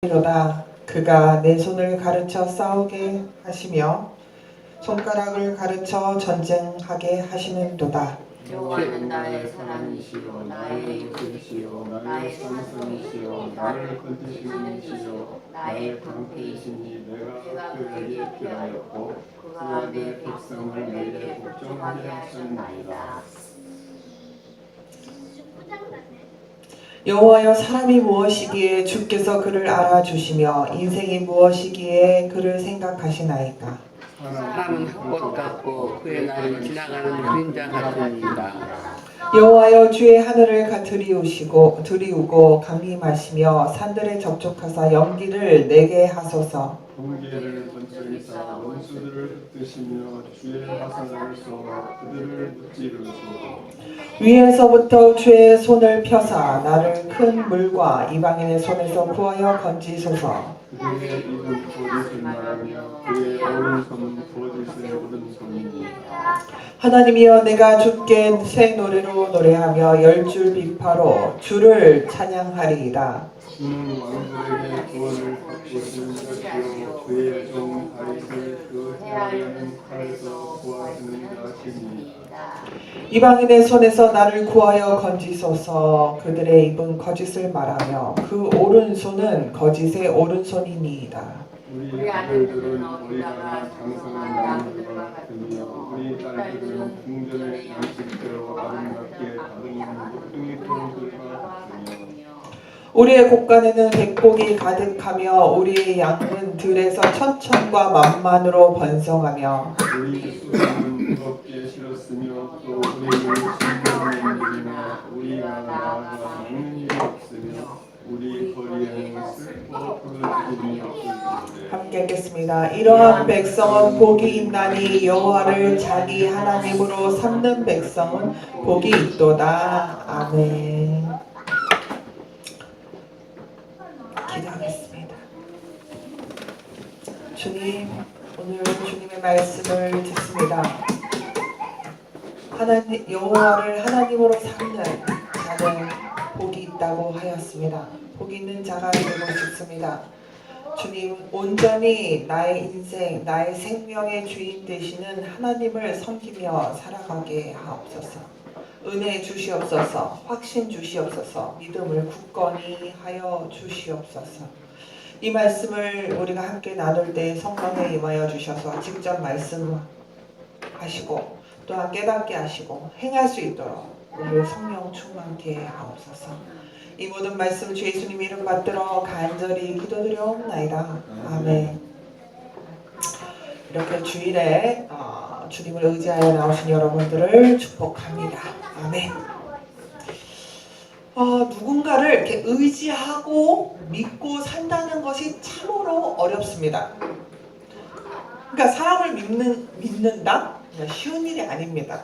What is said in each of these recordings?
이로다. 그가 내 손을 가르쳐 싸우게 하시며 손가락을 가르쳐 전쟁하게 하시는도다. 여호와는 나의 사랑이시요 나의 요새시요 나의 산성이시요 나를 건지시는 이시요 나의 방패이시니 내가 그에게 피하였고 그가 내 백성을 내게 복종하게 하셨나이다. 여호와여, 사람이 무엇이기에 주께서 그를 알아주시며 인생이 무엇이기에 그를 생각하시나이까. 사람은 헛것 같고 그의 날은 지나가는 그림자 같으니이다. 여호와여, 주의 하늘을 두리우고 강림하시며 산들에 접촉하사 연기를 내게 하소서. 번개를 번쩍이사 원수들을 흩으시며 주의 화살을 쏘아 그들을 무찌르시고 위에서부터 주의 손을 펴사 나를 큰 물과 이방인의 손에서 구하여 건지소서. 그의 입은 거짓을 말하며 그의 오른손은 거짓의 오른손이니이다. 하나님이여, 내가 주께 새 노래로 노래하며 열줄 비파로 주를 찬양하리이다. 주는 왕들에게 구원을 베푸시는 것이요 그의 종 다윗을 그 해하려는 칼에서 구하시는 자시니이다. 이방인의 손에서 나를 구하여 건지소서. 그들의 입은 거짓을 말하며 그 오른손은 거짓의 오른손이니이다. 우리 아들들은 어디다가 장성한 나무들과 같으며 우리 딸들은 궁전의 양식대로 아름답게 다듬는 목동이 돌들과 같으며 우리의 곳간에는 백복이 가득하며 우리의 양은 들에서 천천과 만만으로 번성하며 우리 수고는 무겁게 실었으며 또 우리는 진정한 일이나 우리가 나아가 먹는 일이 없으며 우리 거리에는 슬퍼 부르짖음이 없으리로되. 함께 읽겠습니다. 이러한 백성은 복이 있나니 여호와를 자기 하나님으로 삼는 백성은 복이 있도다. 아멘. 기도하겠습니다. 주님, 오늘 주님의 말씀을 듣습니다. 하나님, 여호와를 하나님으로 삼는 자는 복이 있다고 하였습니다. 복이 있는 자가 되고 싶습니다. 주님, 온전히 나의 인생, 나의 생명의 주인 되시는 하나님을 섬기며 살아가게 하옵소서. 은혜 주시옵소서. 확신 주시옵소서. 믿음을 굳건히 하여 주시옵소서. 이 말씀을 우리가 함께 나눌 때 성령에 임하여 주셔서 직접 말씀하시고 또한 깨닫게 하시고 행할 수 있도록 우리를 성령 충만케 하옵소서. 이 모든 말씀 주 예수님 이름 받들어 간절히 기도드려옵나이다. 아멘. 이렇게 주일에 주님을 의지하여 나오신 여러분들을 축복합니다. 아멘. 누군가를 이렇게 의지하고 믿고 산다는 것이 참으로 어렵습니다. 그러니까 사람을 믿는다? 쉬운 일이 아닙니다.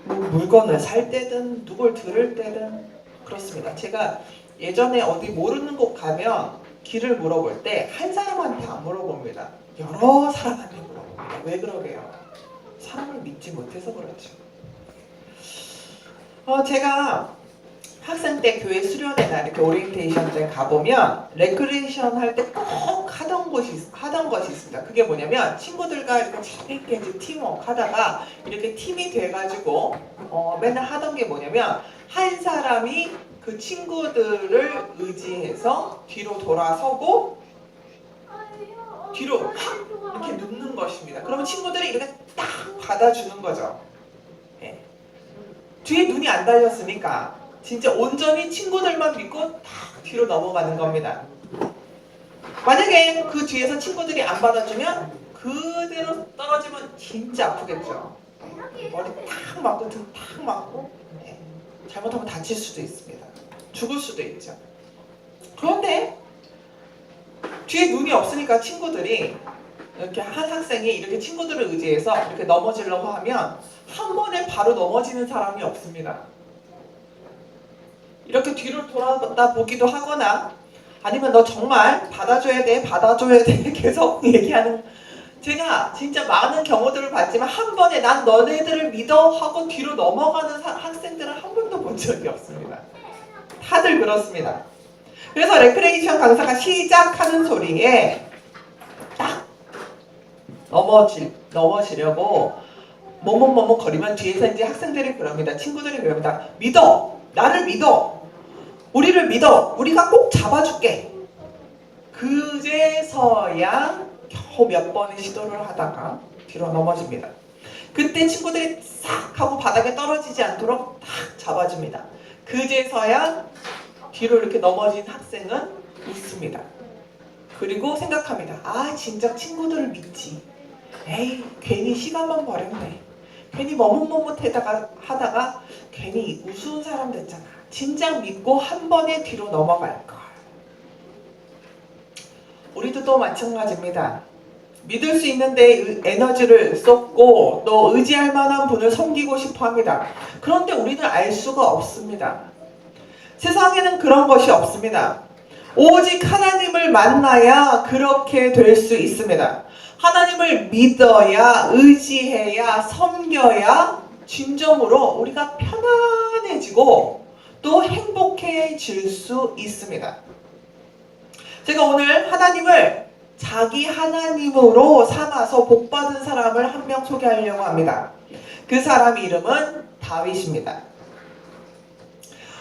뭐 물건을 살 때든 누굴 들을 때든 그렇습니다. 제가 예전에 어디 모르는 곳 가면 길을 물어볼 때 한 사람한테 안 물어봅니다. 여러 사람한테 물어봅니다. 왜 그러게요? 사람을 믿지 못해서 그렇죠. 제가 학생 때 교회 수련회나 이렇게 오리엔테이션 때 가보면 레크레이션 할 때 꼭 하던 것이 있습니다. 그게 뭐냐면 친구들과 이렇게 재밌게 이제 팀워크 하다가 이렇게 팀이 돼가지고 맨날 하던 게 뭐냐면 한 사람이 그 친구들을 의지해서 뒤로 돌아서고 뒤로 확 이렇게 눕는 것입니다. 그러면 친구들이 이렇게 딱 받아주는 거죠. 네. 뒤에 눈이 안 달렸으니까 진짜 온전히 친구들만 믿고 딱 뒤로 넘어가는 겁니다. 만약에 그 뒤에서 친구들이 안 받아주면 그대로 떨어지면 진짜 아프겠죠. 머리 탁 맞고 등 탁 맞고 잘못하면 다칠 수도 있습니다. 죽을 수도 있죠. 그런데 뒤에 눈이 없으니까 친구들이 이렇게 한 학생이 이렇게 친구들을 의지해서 이렇게 넘어지려고 하면 한 번에 바로 넘어지는 사람이 없습니다. 이렇게 뒤를 돌아다 보기도 하거나 아니면 너 정말 받아줘야 돼 계속 얘기하는, 제가 진짜 많은 경우들을 봤지만 한 번에 난 너네들을 믿어 하고 뒤로 넘어가는 학생들은 한 번도 본 적이 없습니다. 다들 그렇습니다. 그래서 레크레이션 강사가 시작하는 소리에 딱 넘어지려고 머뭇머뭇 거리면 뒤에서 이제 학생들이 그럽니다. 친구들이 그럽니다. 믿어. 나를 믿어. 우리를 믿어. 우리가 꼭 잡아줄게. 그제서야 겨우 몇 번의 시도를 하다가 뒤로 넘어집니다. 그때 친구들이 싹 하고 바닥에 떨어지지 않도록 탁 잡아줍니다. 그제서야 뒤로 이렇게 넘어진 학생은 웃습니다. 그리고 생각합니다. 아, 진짜 친구들을 믿지. 에이, 괜히 시간만 버렸네. 괜히 하다가 괜히 우스운 사람 됐잖아. 진작 믿고 한 번에 뒤로 넘어갈걸. 우리도 또 마찬가지입니다. 믿을 수 있는데 에너지를 쏟고 또 의지할 만한 분을 섬기고 싶어 합니다. 그런데 우리는 알 수가 없습니다. 세상에는 그런 것이 없습니다. 오직 하나님을 만나야 그렇게 될 수 있습니다. 하나님을 믿어야, 의지해야, 섬겨야 진정으로 우리가 편안해지고 또 행복해질 수 있습니다. 제가 오늘 하나님을 자기 하나님으로 삼아서 복받은 사람을 한 명 소개하려고 합니다. 그 사람 이름은 다윗입니다.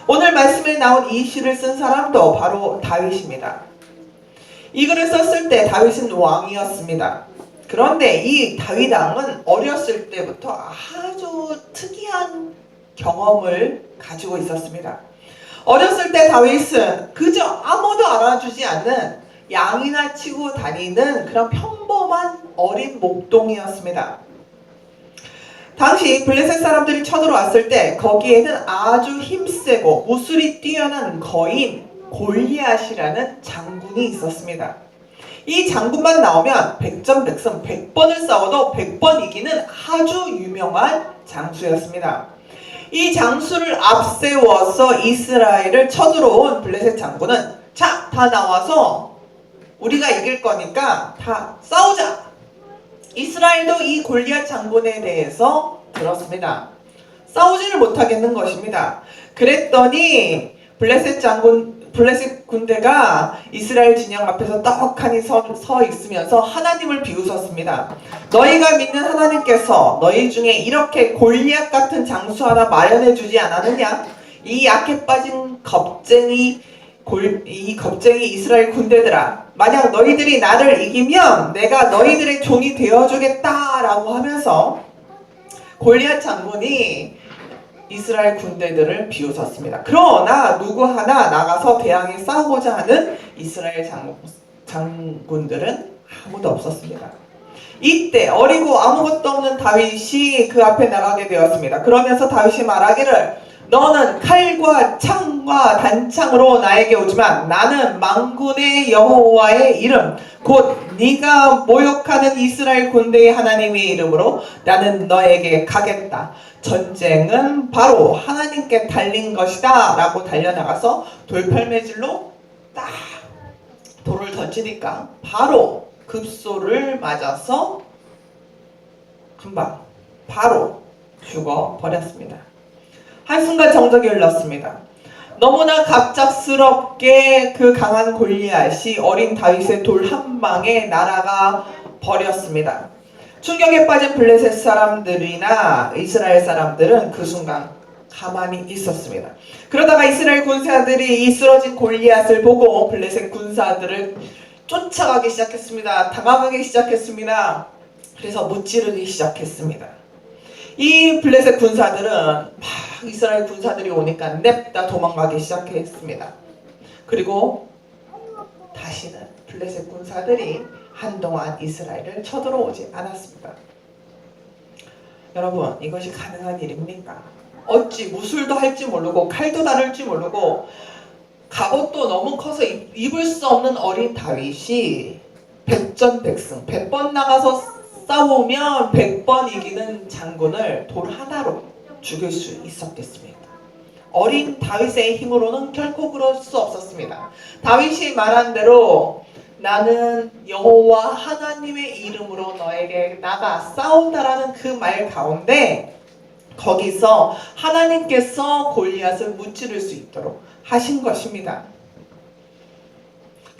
오늘 말씀에 나온 이 시를 쓴 사람도 바로 다윗입니다. 이 글을 썼을 때 다윗은 왕이었습니다. 그런데 이 다윗 왕은 어렸을 때부터 아주 특이한 경험을 가지고 있었습니다. 어렸을 때 다윗은 그저 아무도 알아주지 않는 양이나 치고 다니는 그런 평범한 어린 목동이었습니다. 당시 블레셋 사람들이 쳐들어왔을 때 거기에는 아주 힘세고 무술이 뛰어난 거인 골리앗이라는 장군이 있었습니다. 이 장군만 나오면 백전백승 100번을 싸워도 100번 이기는 아주 유명한 장수였습니다. 이 장수를 앞세워서 이스라엘을 쳐들어온 블레셋 장군은 자, 다 나와서 우리가 이길 거니까 다 싸우자. 이스라엘도 이 골리앗 장군에 대해서 들었습니다. 싸우지를 못하겠는 것입니다. 그랬더니 블레셋 군대가 이스라엘 진영 앞에서 떡하니 서 있으면서 하나님을 비웃었습니다. 너희가 믿는 하나님께서 너희 중에 이렇게 골리앗 같은 장수 하나 마련해 주지 않았느냐? 이 약해 빠진 겁쟁이 이스라엘 군대들아, 만약 너희들이 나를 이기면 내가 너희들의 종이 되어주겠다라고 하면서 골리앗 장군이 이스라엘 군대들을 비웃었습니다. 그러나 누구 하나 나가서 대항해 싸우고자 하는 이스라엘 장군들은 아무도 없었습니다. 이때 어리고 아무것도 없는 다윗이 그 앞에 나가게 되었습니다. 그러면서 다윗이 말하기를 너는 칼과 창과 단창으로 나에게 오지만 나는 만군의 여호와의 이름 곧 네가 모욕하는 이스라엘 군대의 하나님의 이름으로 나는 너에게 가겠다. 전쟁은 바로 하나님께 달린 것이다 라고 달려나가서 돌팔매질로 딱 돌을 던지니까 바로 급소를 맞아서 금방 바로 죽어버렸습니다. 한순간 정적이 흘렀습니다. 너무나 갑작스럽게 그 강한 골리앗이 어린 다윗의 돌 한 방에 날아가 버렸습니다. 충격에 빠진 블레셋 사람들이나 이스라엘 사람들은 그 순간 가만히 있었습니다. 그러다가 이스라엘 군사들이 이 쓰러진 골리앗을 보고 블레셋 군사들을 쫓아가기 시작했습니다. 다가가기 시작했습니다. 그래서 무찌르기 시작했습니다. 이 블레셋 군사들은 막 이스라엘 군사들이 오니까 냅다 도망가기 시작했습니다. 그리고 다시는 블레셋 군사들이 한동안 이스라엘을 쳐들어오지 않았습니다. 여러분, 이것이 가능한 일입니까? 어찌 무술도 할지 모르고 칼도 다룰 줄 모르고 갑옷도 너무 커서 입을 수 없는 어린 다윗이 백전백승 100번 나가서 싸우면 100번 이기는 장군을 돌 하나로 죽일 수 있었겠습니까? 어린 다윗의 힘으로는 결코 그럴 수 없었습니다. 다윗이 말한 대로 나는 여호와 하나님의 이름으로 너에게 나가 싸운다라는 그 말 가운데 거기서 하나님께서 골리앗을 무찌를 수 있도록 하신 것입니다.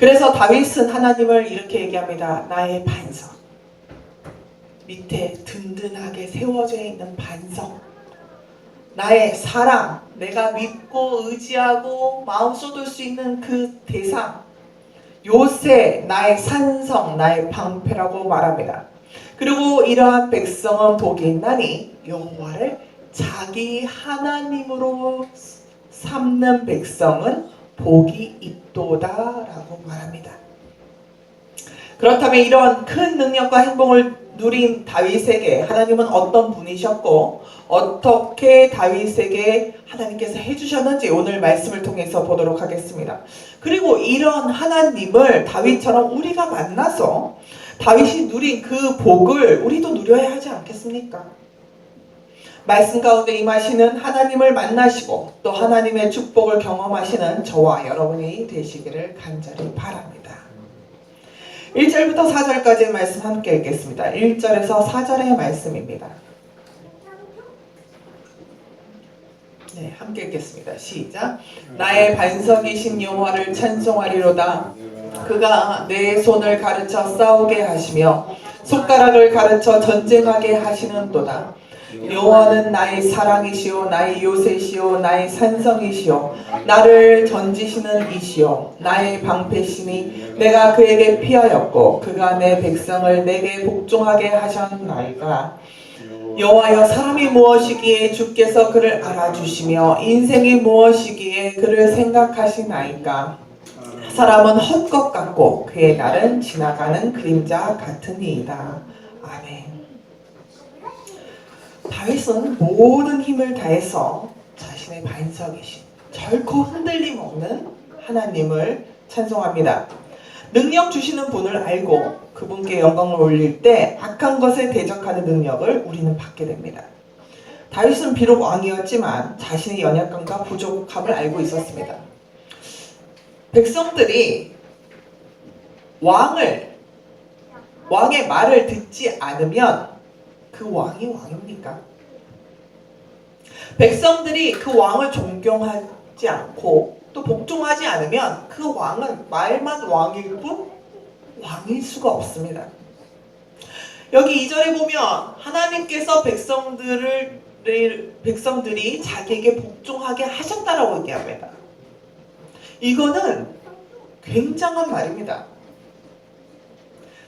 그래서 다윗은 하나님을 이렇게 얘기합니다. 나의 반석. 밑에 든든하게 세워져 있는 반석. 나의 사랑, 내가 믿고 의지하고 마음 쏟을 수 있는 그 대상. 요새 나의 산성, 나의 방패라고 말합니다. 그리고 이러한 백성은 복이 있나니 여호와를 자기 하나님으로 삼는 백성은 복이 있도다라고 말합니다. 그렇다면 이런 큰 능력과 행복을 누린 다윗에게 하나님은 어떤 분이셨고 어떻게 다윗에게 하나님께서 해주셨는지 오늘 말씀을 통해서 보도록 하겠습니다. 그리고 이런 하나님을 다윗처럼 우리가 만나서 다윗이 누린 그 복을 우리도 누려야 하지 않겠습니까? 말씀 가운데 임하시는 하나님을 만나시고 또 하나님의 축복을 경험하시는 저와 여러분이 되시기를 간절히 바랍니다. 1절부터 4절까지의 말씀 함께 읽겠습니다. 1절에서 4절의 말씀입니다. 네, 함께 읽겠습니다. 시작. 나의 반석이신 여호와를 찬송하리로다. 그가 내 손을 가르쳐 싸우게 하시며 손가락을 가르쳐 전쟁하게 하시는도다. 여호와는 나의 사랑이시오 나의 요새시오 나의 산성이시오 나를 던지시는 이시오 나의 방패시니 내가 그에게 피하였고 그가 내 백성을 내게 복종하게 하셨나이다. 여호와여 사람이 무엇이기에 주께서 그를 알아주시며 인생이 무엇이기에 그를 생각하시나이까. 사람은 헛것 같고 그의 날은 지나가는 그림자 같으니이다. 아멘. 다윗은 모든 힘을 다해서 자신의 반석이신 결코 흔들림 없는 하나님을 찬송합니다. 능력 주시는 분을 알고 그분께 영광을 올릴 때 악한 것에 대적하는 능력을 우리는 받게 됩니다. 다윗은 비록 왕이었지만 자신의 연약함과 부족함을 알고 있었습니다. 백성들이 왕의 말을 듣지 않으면 그 왕이 왕입니까? 백성들이 그 왕을 존경하지 않고 또 복종하지 않으면 그 왕은 말만 왕일 뿐 왕일 수가 없습니다. 여기 2절에 보면 하나님께서 백성들이 자기에게 복종하게 하셨다라고 얘기합니다. 이거는 굉장한 말입니다.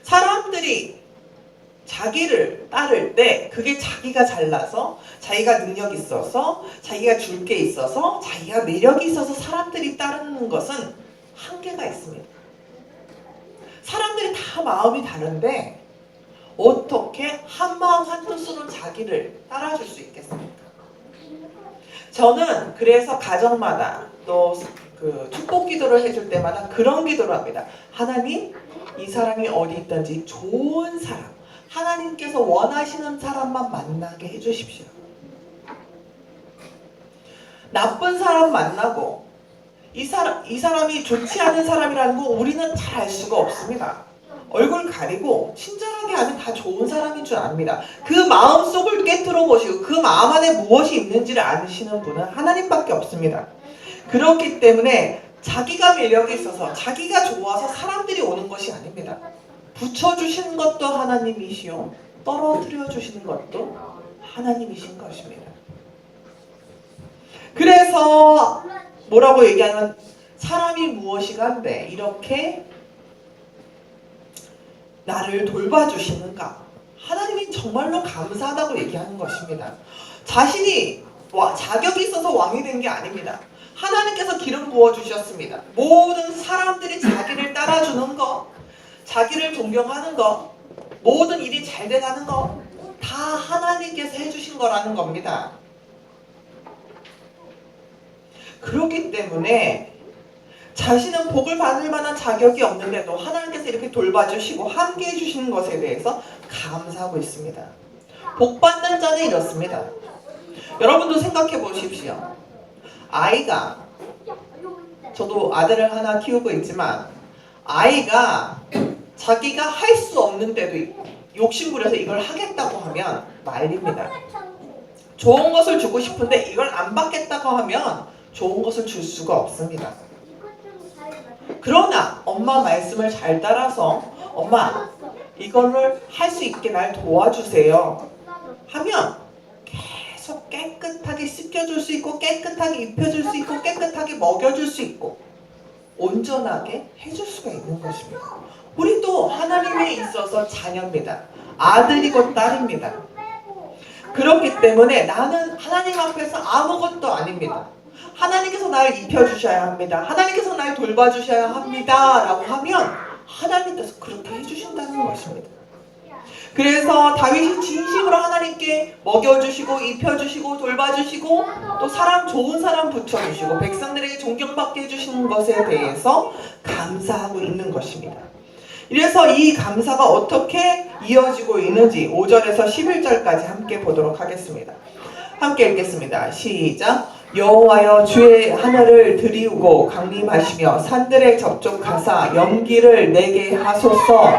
사람들이 자기를 따를 때 그게 자기가 잘나서 자기가 능력이 있어서 자기가 줄 게 있어서 자기가 매력이 있어서 사람들이 따르는 것은 한계가 있습니다. 사람들이 다 마음이 다른데 어떻게 한마음 한뜻으로 자기를 따라줄 수 있겠습니까? 저는 그래서 가정마다 또 그 축복 기도를 해줄 때마다 그런 기도를 합니다. 하나님, 이 사람이 어디 있든지 좋은 사람, 하나님께서 원하시는 사람만 만나게 해주십시오. 나쁜 사람 만나고 이 사람이 좋지 않은 사람이라는 거 우리는 잘 알 수가 없습니다. 얼굴 가리고 친절하게 하면 다 좋은 사람인 줄 압니다. 그 마음속을 깨트려 보시고 그 마음 안에 무엇이 있는지를 아시는 분은 하나님밖에 없습니다. 그렇기 때문에 자기가 매력이 있어서 자기가 좋아서 사람들이 오는 것이 아닙니다. 붙여주시는 것도 하나님이시오 떨어뜨려 주시는 것도 하나님이신 것입니다. 그래서 뭐라고 얘기하면 사람이 무엇이간데 이렇게 나를 돌봐주시는가? 하나님이 정말로 감사하다고 얘기하는 것입니다. 자신이 자격이 있어서 왕이 된 게 아닙니다. 하나님께서 기름 부어주셨습니다. 모든 사람들이 자기를 따라주는 것, 자기를 존경하는 것, 모든 일이 잘 돼가는 것, 다 하나님께서 해주신 거라는 겁니다. 그렇기 때문에 자신은 복을 받을 만한 자격이 없는데도 하나님께서 이렇게 돌봐주시고 함께해 주시는 것에 대해서 감사하고 있습니다. 복 받는 자는 이렇습니다. 여러분도 생각해 보십시오. 아이가, 저도 아들을 하나 키우고 있지만 아이가 자기가 할 수 없는데도 욕심부려서 이걸 하겠다고 하면 말립니다. 좋은 것을 주고 싶은데 이걸 안 받겠다고 하면 좋은 것을 줄 수가 없습니다. 그러나 엄마 말씀을 잘 따라서 엄마 이거를 할 수 있게 날 도와주세요 하면 계속 깨끗하게 씻겨줄 수 있고 깨끗하게 입혀줄 수 있고 깨끗하게 먹여줄 수 있고 온전하게 해줄 수가 있는 것입니다. 우리도 하나님에 있어서 자녀입니다. 아들이고 딸입니다. 그렇기 때문에 나는 하나님 앞에서 아무것도 아닙니다. 하나님께서 나를 입혀주셔야 합니다. 하나님께서 나를 돌봐주셔야 합니다. 라고 하면 하나님께서 그렇게 해주신다는 것입니다. 그래서 다윗이 진심으로 하나님께 먹여주시고 입혀주시고 돌봐주시고 또 사람 좋은 사람 붙여주시고 백성들에게 존경받게 해주시는 것에 대해서 감사하고 있는 것입니다. 이래서 이 감사가 어떻게 이어지고 있는지 5절에서 11절까지 함께 보도록 하겠습니다. 함께 읽겠습니다. 시작. 여호와여 주의 하늘을 들이우고 강림하시며 산들에 접촉하사 연기를 내게 하소서.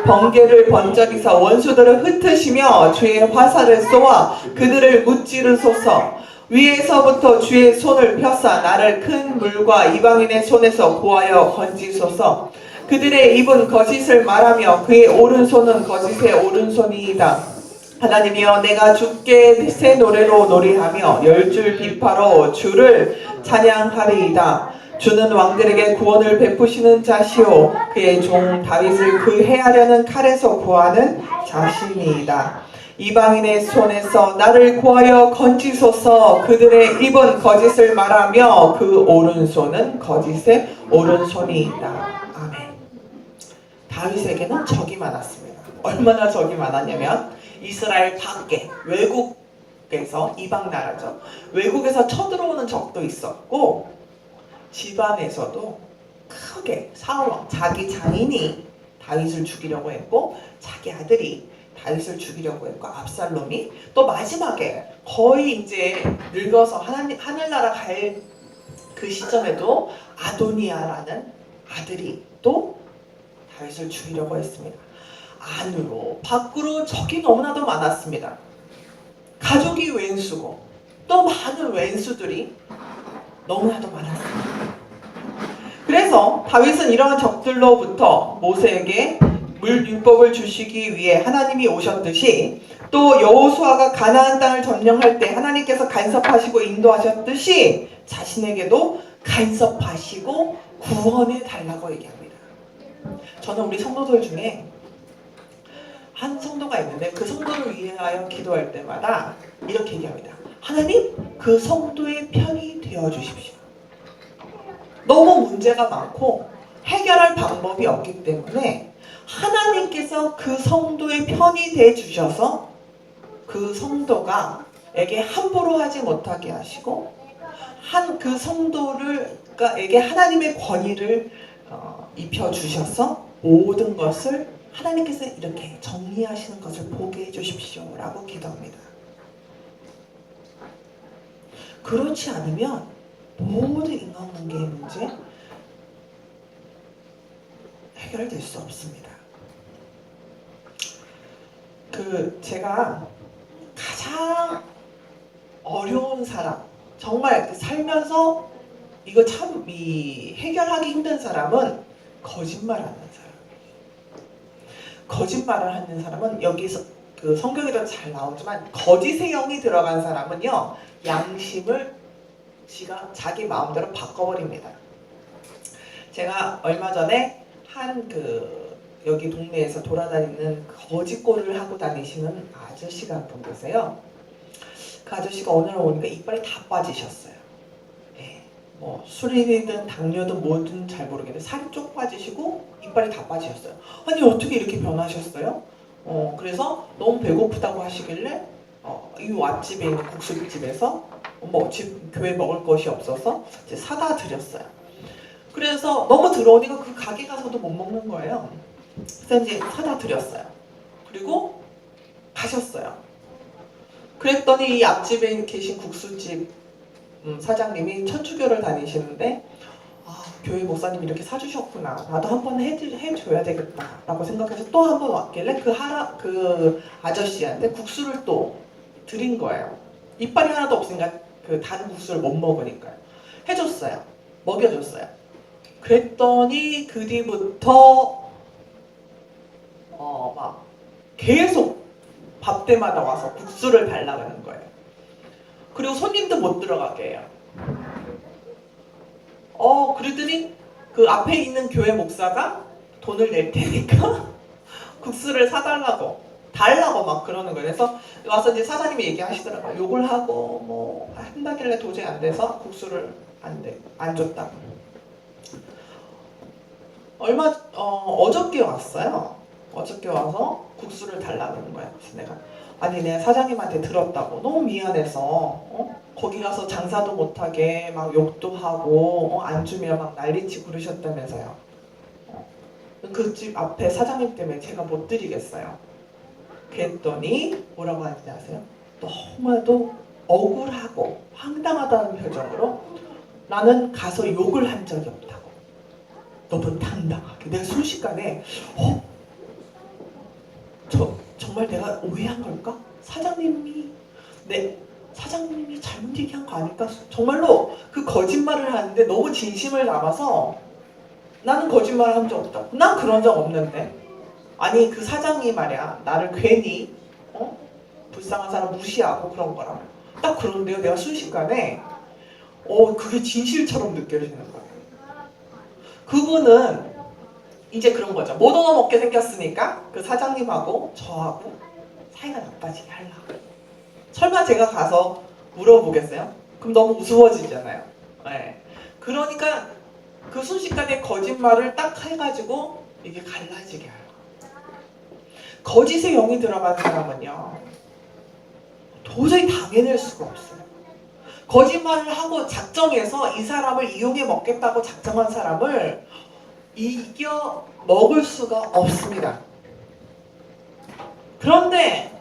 번개를 번쩍이사 원수들을 흩으시며 주의 화살을 쏘아 그들을 무찌르소서. 위에서부터 주의 손을 펴사 나를 큰 물과 이방인의 손에서 구하여 건지소서. 그들의 입은 거짓을 말하며 그의 오른손은 거짓의 오른손이이다. 하나님이여 내가 주께 새 노래로 노래하며 열줄 비파로 주를 찬양하리이다. 주는 왕들에게 구원을 베푸시는 자시오 그의 종 다윗을 그 해하려는 칼에서 구하는 자신이이다. 이방인의 손에서 나를 구하여 건지소서. 그들의 입은 거짓을 말하며 그 오른손은 거짓의 오른손이이다. 아멘. 다윗에게는 적이 많았습니다. 얼마나 적이 많았냐면 이스라엘 밖에 외국에서 이방 나라죠. 외국에서 쳐들어오는 적도 있었고 집안에서도 크게 사울왕 자기 장인이 다윗을 죽이려고 했고 자기 아들이 다윗을 죽이려고 했고 압살롬이 또 마지막에 거의 이제 늙어서 하늘나라 갈 그 시점에도 아도니아라는 아들이 또 다윗을 죽이려고 했습니다. 안으로 밖으로 적이 너무나도 많았습니다. 가족이 왼수고 또 많은 왼수들이 너무나도 많았습니다. 그래서 다윗은 이러한 적들로부터 모세에게 율법을 주시기 위해 하나님이 오셨듯이 또 여호수아가 가나안 땅을 점령할 때 하나님께서 간섭하시고 인도하셨듯이 자신에게도 간섭하시고 구원해 달라고 얘기합니다. 저는 우리 성도들 중에 한 성도가 있는데 그 성도를 위하여 기도할 때마다 이렇게 얘기합니다. 하나님, 그 성도의 편이 되어 주십시오. 너무 문제가 많고 해결할 방법이 없기 때문에 하나님께서 그 성도의 편이 돼 주셔서 그 성도가 에게 함부로 하지 못하게 하시고 그 성도에게 하나님의 권위를 입혀 주셔서 모든 것을 하나님께서 이렇게 정리하시는 것을 보게 해주십시오 라고 기도합니다. 그렇지 않으면 모든 인간관계의 문제 해결될 수 없습니다. 제가 가장 어려운 사람, 정말 살면서 이거 참 해결하기 힘든 사람은 거짓말하는 사람. 거짓말을 하는 사람은 여기서 성경에도 잘 나오지만 거짓의 영이 들어간 사람은요 양심을 자기 마음대로 바꿔버립니다. 제가 얼마 전에 여기 동네에서 돌아다니는 거짓골을 하고 다니시는 아저씨가 한 분 계세요. 그 아저씨가 오늘 오니까 이빨이 다 빠지셨어요. 네, 뭐 술이든 당뇨든 뭐든 잘 모르겠는데 살이 쪽 빠지시고 이빨이 다 빠지셨어요. 아니 어떻게 이렇게 변하셨어요? 그래서 너무 배고프다고 하시길래 이 앞집에 있는 국수집에서 교회 먹을 것이 없어서 이제 사다 드렸어요. 그래서 너무 들어오니까 그 가게 가서도 못 먹는 거예요. 그래서 이제 사다 드렸어요. 그리고 가셨어요. 그랬더니 이 앞집에 계신 국수집 사장님이 천주교를 다니시는데 교회 목사님이 이렇게 사주셨구나. 나도 한번 해줘야 되겠다 라고 생각해서 또 한 번 왔길래 그 아저씨한테 국수를 또 드린 거예요. 이빨이 하나도 없으니까 단 국수를 못 먹으니까요. 해줬어요. 먹여줬어요. 그랬더니 그 뒤부터 막 계속 밥 때마다 와서 국수를 달라는 거예요. 그리고 손님도 못 들어가게 해요. 그러더니 그 앞에 있는 교회 목사가 돈을 낼 테니까 국수를 사달라고 달라고 막 그러는 거예요. 그래서 와서 이제 사장님이 얘기하시더라고요. 욕을 하고 뭐 한다길래 도저히 안 돼서 국수를 안 줬다고. 어저께 왔어요. 어저께 와서 국수를 달라는 거예요. 그래서 내가 사장님한테 들었다고 너무 미안해서 거기 가서 장사도 못하게 막 욕도 하고 안 주면 막 난리치고 그러셨다면서요. 그 집 앞에 사장님 때문에 제가 못 드리겠어요. 그랬더니 뭐라고 하는지 아세요? 너무나도 억울하고 황당하다는 표정으로 나는 가서 욕을 한 적이 없다고. 너무 당당하게. 내가 순식간에 정말 내가 오해한 걸까? 사장님이 잘못 얘기한 거 아닐까? 정말로 그 거짓말을 하는데 너무 진심을 담아서 나는 거짓말을 한 적 없다고. 난 그런 적 없는데. 아니 그 사장이 말이야 나를 괜히 불쌍한 사람 무시하고 그런 거라고. 딱 그런데요 내가 순식간에 그게 진실처럼 느껴지는 거예요. 그분은 이제 그런 거죠. 못 얻어먹게 생겼으니까 그 사장님하고 저하고 사이가 나빠지게 하려고. 설마 제가 가서 물어보겠어요? 그럼 너무 우스워지잖아요. 네. 그러니까 그 순식간에 거짓말을 딱 해가지고 이게 갈라지게 해요. 거짓의 영이 들어간 사람은요 도저히 당해낼 수가 없어요. 거짓말을 하고 작정해서 이 사람을 이용해 먹겠다고 작정한 사람을 이겨 먹을 수가 없습니다. 그런데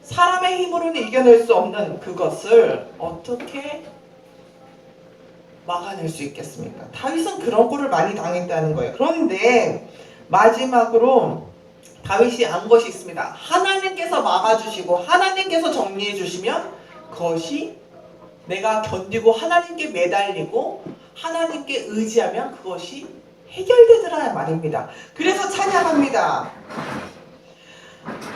사람의 힘으로는 이겨낼 수 없는 그것을 어떻게 막아낼 수 있겠습니까? 다윗은 그런 꼴을 많이 당했다는 거예요. 그런데 마지막으로 다윗이 안 것이 있습니다. 하나님께서 막아주시고 하나님께서 정리해 주시면 그것이 내가 견디고 하나님께 매달리고 하나님께 의지하면 그것이 해결되더라 말입니다. 그래서 찬양합니다.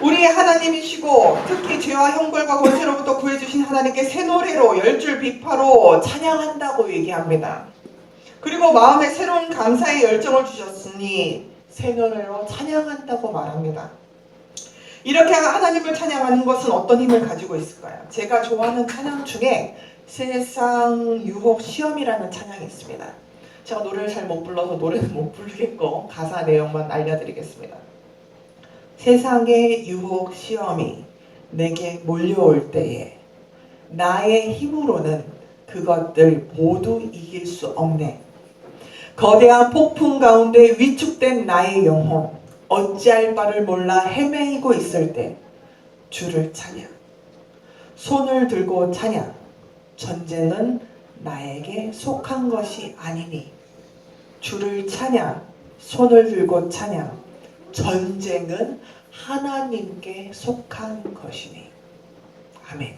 우리의 하나님이시고 특히 죄와 형벌과 권세로부터 구해주신 하나님께 새 노래로 열줄 비파로 찬양한다고 얘기합니다. 그리고 마음에 새로운 감사의 열정을 주셨으니 새 노래로 찬양한다고 말합니다. 이렇게 하나님을 찬양하는 것은 어떤 힘을 가지고 있을까요? 제가 좋아하는 찬양 중에 세상 유혹 시험이라는 찬양이 있습니다. 제가 노래를 잘 못 불러서 노래는 못 부르겠고 가사 내용만 알려드리겠습니다. 세상의 유혹 시험이 내게 몰려올 때에 나의 힘으로는 그것들 모두 이길 수 없네. 거대한 폭풍 가운데 위축된 나의 영혼 어찌할 바를 몰라 헤매이고 있을 때 주를 찬양. 손을 들고 찬양. 전쟁은 나에게 속한 것이 아니니. 주를 찬양. 손을 들고 찬양. 전쟁은 하나님께 속한 것이니. 아멘.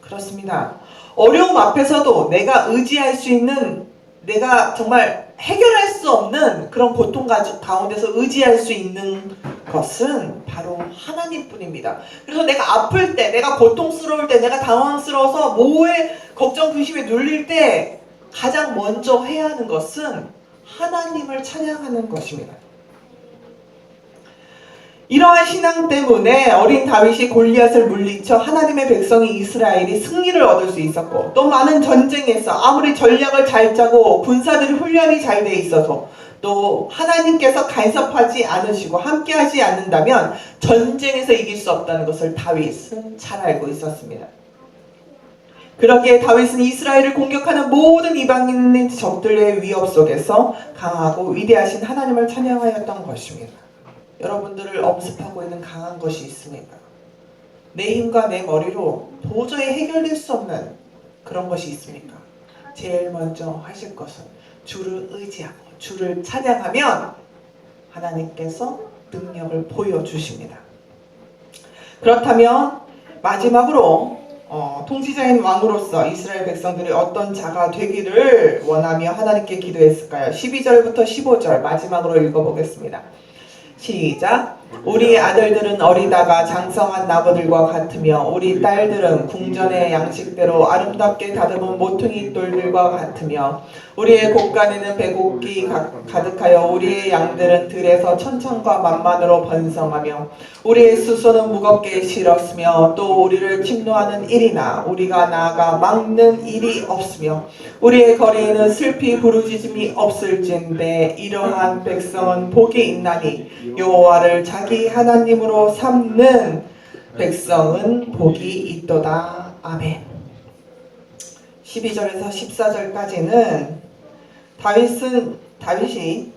그렇습니다. 어려움 앞에서도 내가 의지할 수 있는, 내가 정말 해결할 수 없는 그런 고통 가운데서 의지할 수 있는 것은 바로 하나님뿐입니다. 그래서 내가 아플 때, 내가 고통스러울 때, 내가 당황스러워서 모호의 걱정, 근심에 눌릴 때 가장 먼저 해야 하는 것은 하나님을 찬양하는 것입니다. 이러한 신앙 때문에 어린 다윗이 골리앗을 물리쳐 하나님의 백성이 이스라엘이 승리를 얻을 수 있었고, 또 많은 전쟁에서 아무리 전략을 잘 짜고 군사들이 훈련이 잘 돼 있어서 또 하나님께서 간섭하지 않으시고 함께하지 않는다면 전쟁에서 이길 수 없다는 것을 다윗은 잘 알고 있었습니다. 그러기에 다윗은 이스라엘을 공격하는 모든 이방인의 적들의 위협 속에서 강하고 위대하신 하나님을 찬양하였던 것입니다. 여러분들을 엄습하고 있는 강한 것이 있습니까? 내 힘과 내 머리로 도저히 해결될 수 없는 그런 것이 있습니까? 제일 먼저 하실 것은 주를 의지하고 주를 찬양하면 하나님께서 능력을 보여주십니다. 그렇다면 마지막으로 통치자인 왕으로서 이스라엘 백성들이 어떤 자가 되기를 원하며 하나님께 기도했을까요? 12절부터 15절 마지막으로 읽어보겠습니다. 시작. 우리 아들들은 어리다가 장성한 나무들과 같으며 우리 딸들은 궁전의 양식대로 아름답게 다듬은 모퉁이 돌들과 같으며 우리의 곳간에는 배곡이 가득하여 우리의 양들은 들에서 천천과 만만으로 번성하며 우리의 수소는 무겁게 실었으며 또 우리를 침노하는 일이나 우리가 나아가 막는 일이 없으며 우리의 거리에는 슬피 부르짖음이 없을진데 이러한 백성은 복이 있나니 여호와를 자기 하나님으로 삼는 백성은 복이 있도다. 아멘. 12절에서 14절까지는 다윗이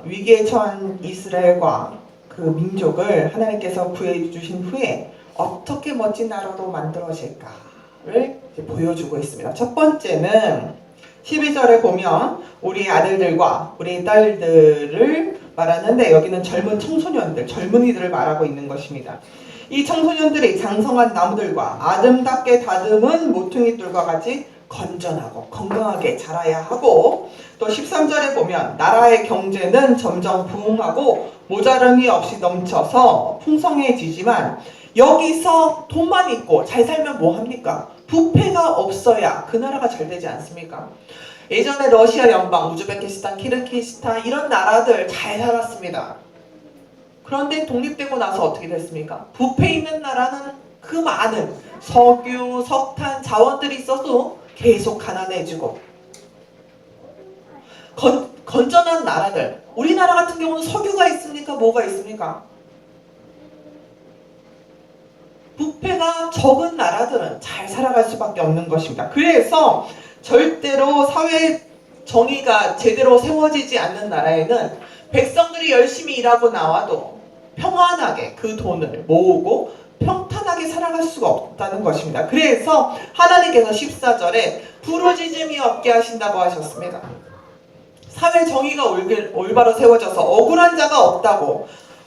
위기에 처한 이스라엘과 그 민족을 하나님께서 구해주신 후에 어떻게 멋진 나라로 만들어질까를 보여주고 있습니다. 첫 번째는 12절에 보면 우리 아들들과 우리 딸들을 말하는데 여기는 젊은 청소년들, 젊은이들을 말하고 있는 것입니다. 이 청소년들이 장성한 나무들과 아름답게 다듬은 모퉁이돌과 같이 건전하고 건강하게 자라야 하고 또 13절에 보면 나라의 경제는 점점 부흥하고 모자름이 없이 넘쳐서 풍성해지지만 여기서 돈만 있고 잘 살면 뭐합니까? 부패가 없어야 그 나라가 잘 되지 않습니까? 예전에 러시아 연방, 우즈베키스탄, 키르기스탄 이런 나라들 잘 살았습니다. 그런데 독립되고 나서 어떻게 됐습니까? 부패 있는 나라는 그 많은 석유, 석탄, 자원들이 있어도 계속 가난해지고 건전한 나라들, 우리나라 같은 경우는 석유가 있습니까? 뭐가 있습니까? 부패가 적은 나라들은 잘 살아갈 수밖에 없는 것입니다. 그래서 절대로 사회 정의가 제대로 세워지지 않는 나라에는 백성들이 열심히 일하고 나와도 평안하게 그 돈을 모으고 평탄하게 살아갈 수가 없다는 것입니다. 그래서 하나님께서 14절에 부르짖음이 없게 하신다고 하셨습니다. 사회 정의가 올바로 세워져서 억울한 자가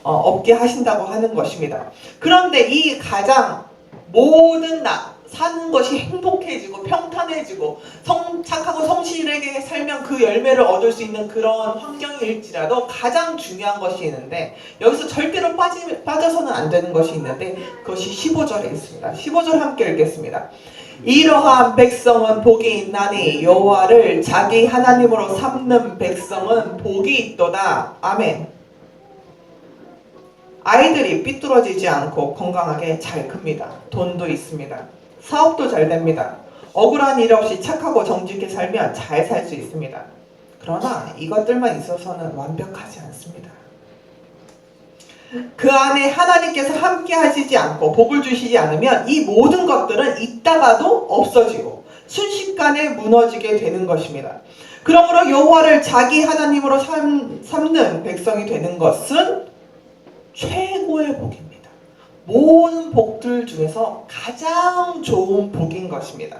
없게 하신다고 하는 것입니다. 그런데 이 가장 모든 사는 것이 행복해지고 평탄해지고 착하고 성실하게 살면 그 열매를 얻을 수 있는 그런 환경일지라도 가장 중요한 것이 있는데 여기서 절대로 빠져서는 안 되는 것이 있는데 그것이 15절에 있습니다. 15절 함께 읽겠습니다. 이러한 백성은 복이 있나니 여호와를 자기 하나님으로 삼는 백성은 복이 있도다. 아멘. 아이들이 삐뚤어지지 않고 건강하게 잘 큽니다. 돈도 있습니다. 사업도 잘 됩니다. 억울한 일 없이 착하고 정직하게 살면 잘 살 수 있습니다. 그러나 이것들만 있어서는 완벽하지 않습니다. 그 안에 하나님께서 함께 하시지 않고 복을 주시지 않으면 이 모든 것들은 있다가도 없어지고 순식간에 무너지게 되는 것입니다. 그러므로 여호와를 자기 하나님으로 삼는 백성이 되는 것은 최고의 복입니다. 모든 복들 중에서 가장 좋은 복인 것입니다.